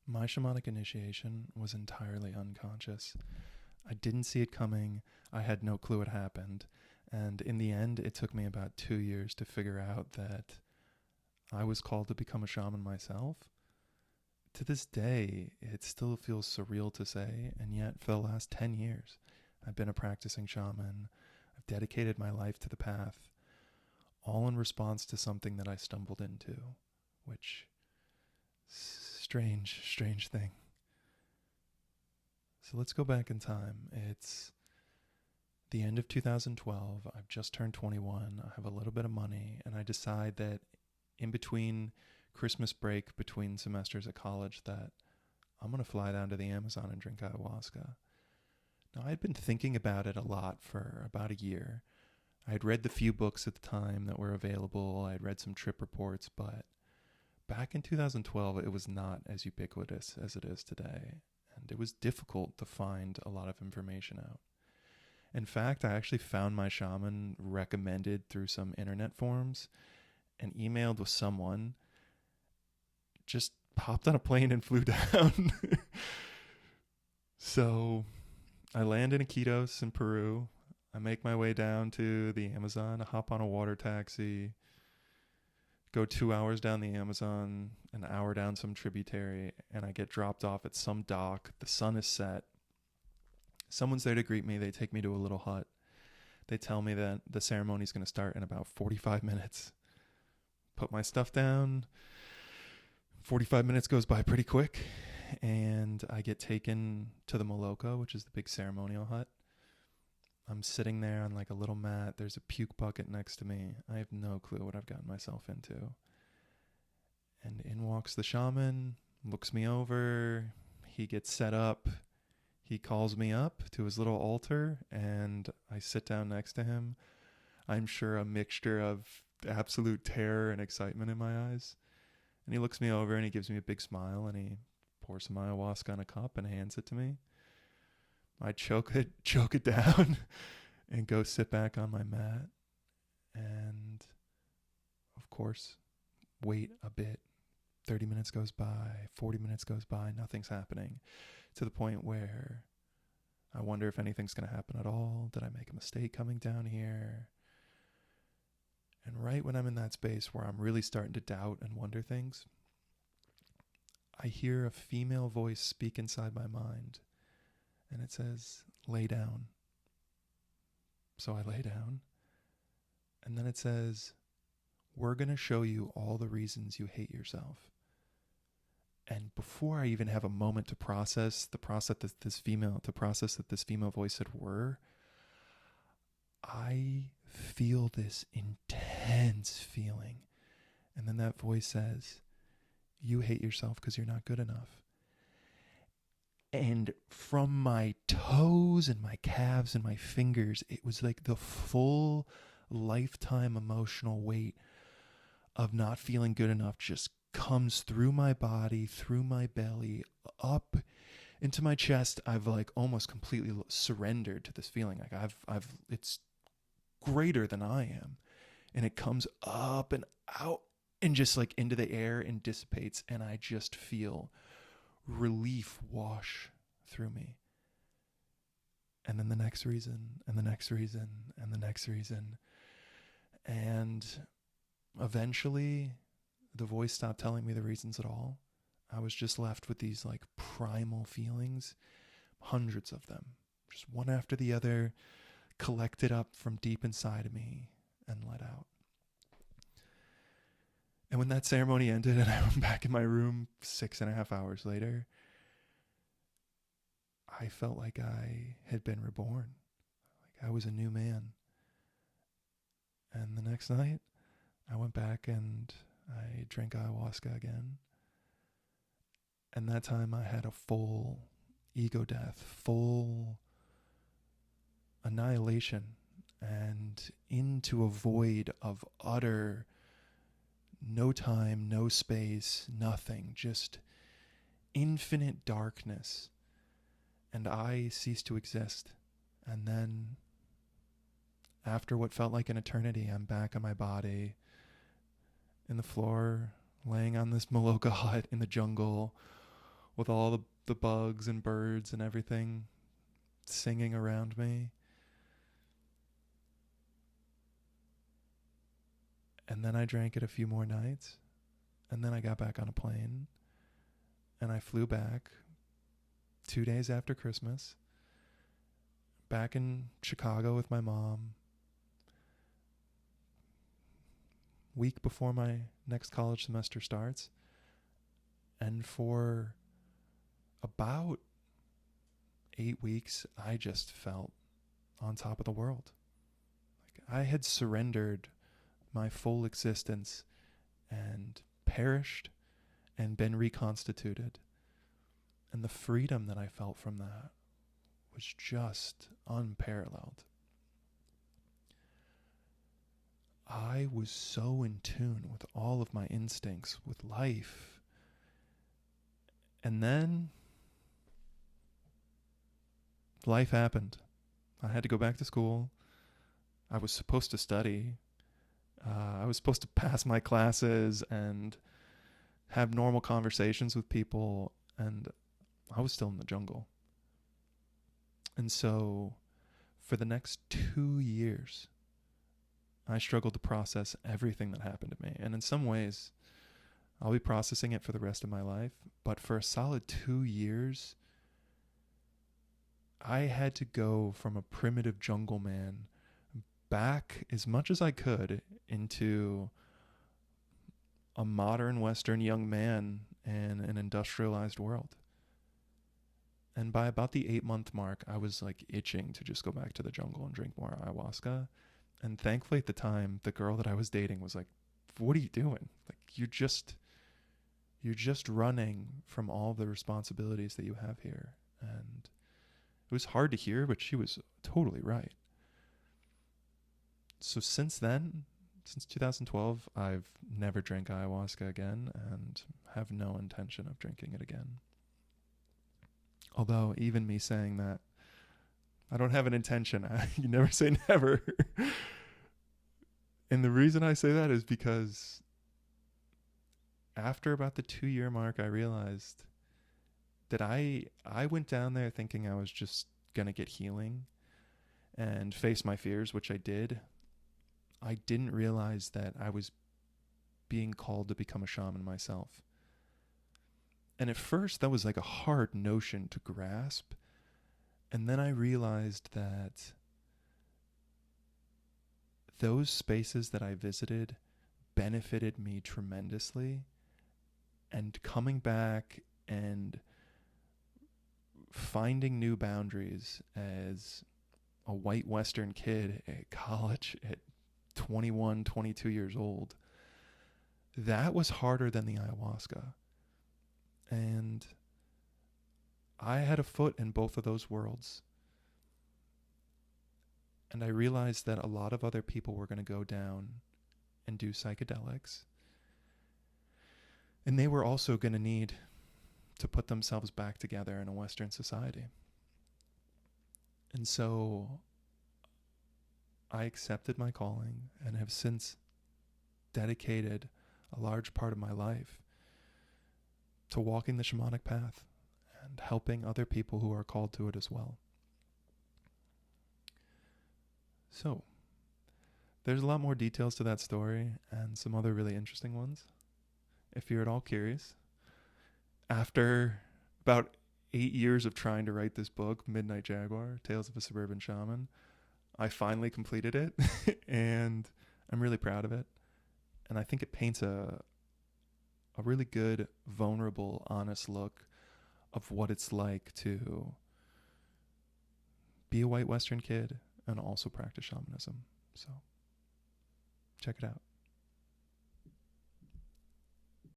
My shamanic initiation was entirely unconscious. I didn't see it coming. I had no clue it happened. And in the end, it took me about 2 years to figure out that I was called to become a shaman myself. To this day, it still feels surreal to say, and yet for the last 10 years, I've been a practicing shaman. I've dedicated my life to the path, all in response to something that I stumbled into, which, strange thing. So let's go back in time. It's the end of 2012. I've just turned 21. I have a little bit of money, and I decide that in between Christmas break, between semesters at college, that I'm going to fly down to the Amazon and drink ayahuasca. Now, I'd been thinking about it a lot for about a year. I had read the few books at the time that were available. I had read some trip reports, but back in 2012, it was not as ubiquitous as it is today, and it was difficult to find a lot of information out. In fact, I actually found my shaman recommended through some internet forums and emailed with someone, just hopped on a plane and flew down. So I land in Iquitos in Peru. I make my way down to the Amazon, I hop on a water taxi, go 2 hours down the Amazon, an hour down some tributary, and I get dropped off at some dock. The sun is set. Someone's there to greet me. They take me to a little hut. They tell me that the ceremony is going to start in about 45 minutes. Put my stuff down. 45 minutes goes by pretty quick, and I get taken to the Moloco, which is the big ceremonial hut. I'm sitting there on like a little mat. There's a puke bucket next to me. I have no clue what I've gotten myself into. And in walks the shaman, looks me over. He gets set up. He calls me up to his little altar, and I sit down next to him. I'm sure a mixture of absolute terror and excitement in my eyes. And he looks me over and he gives me a big smile, and he pours some ayahuasca in a cup and hands it to me. I choke it down and go sit back on my mat. And of course, wait a bit. 30 minutes goes by, 40 minutes goes by, nothing's happening. To the point where I wonder if anything's going to happen at all. Did I make a mistake coming down here? And right when I'm in that space where I'm really starting to doubt and wonder things, I hear a female voice speak inside my mind. And it says, lay down. So I lay down. And then it says, we're going to show you all the reasons you hate yourself. And before I even have a moment to process that this female voice said were, I feel this intense feeling. And then that voice says, you hate yourself because you're not good enough. And from my toes and my calves and my fingers, it was like the full lifetime emotional weight of not feeling good enough just comes through my body, through my belly, up into my chest. I've like almost completely surrendered to this feeling. Like it's greater than I am. And it comes up and out and just like into the air and dissipates. And I just feel relief wash through me. And then the next reason, and the next reason, and the next reason. And eventually the voice stopped telling me the reasons at all. I was just left with these like primal feelings, hundreds of them, just one after the other, collected up from deep inside of me and let out. And when that ceremony ended and I went back in my room 6.5 hours later, I felt like I had been reborn. Like I was a new man. And the next night, I went back and I drank ayahuasca again. And that time I had a full ego death, full annihilation, and into a void of utter no time, no space, nothing, just infinite darkness. And I ceased to exist. And then, after what felt like an eternity, I'm back on my body, in the floor, laying on this Maloka hut in the jungle, with all the bugs and birds and everything singing around me. And then I drank it a few more nights. And then I got back on a plane. And I flew back 2 days after Christmas. Back in Chicago with my mom. Week before my next college semester starts. And for about 8 weeks, I just felt on top of the world. Like I had surrendered my full existence and perished and been reconstituted. And the freedom that I felt from that was just unparalleled. I was so in tune with all of my instincts, with life. And then life happened. I had to go back to school. I was supposed to study. I was supposed to pass my classes and have normal conversations with people, and I was still in the jungle. And so for the next 2 years, I struggled to process everything that happened to me. And in some ways, I'll be processing it for the rest of my life. But for a solid 2 years, I had to go from a primitive jungle man back as much as I could into a modern Western young man in an industrialized world. And by about the 8-month mark, I was like itching to just go back to the jungle and drink more ayahuasca. And thankfully at the time, the girl that I was dating was like, what are you doing? Like, you're just running from all the responsibilities that you have here. And it was hard to hear, but she was totally right. So since then, since 2012, I've never drank ayahuasca again and have no intention of drinking it again. Although even me saying that, I don't have an intention. You never say never. And the reason I say that is because after about the 2-year mark, I realized that I went down there thinking I was just going to get healing and face my fears, which I did. I didn't realize that I was being called to become a shaman myself. And at first, that was like a hard notion to grasp. And then I realized that those spaces that I visited benefited me tremendously. And coming back and finding new boundaries as a white Western kid at college at 21, 22 years old, that was harder than the ayahuasca. And I had a foot in both of those worlds. And I realized that a lot of other people were going to go down and do psychedelics. And they were also going to need to put themselves back together in a Western society. And so I accepted my calling and have since dedicated a large part of my life to walking the shamanic path and helping other people who are called to it as well. So, there's a lot more details to that story and some other really interesting ones. If you're at all curious, after about 8 years of trying to write this book, Midnight Jaguar, Tales of a Suburban Shaman, I finally completed it, and I'm really proud of it. And I think it paints a really good, vulnerable, honest look of what it's like to be a white Western kid and also practice shamanism. So, check it out.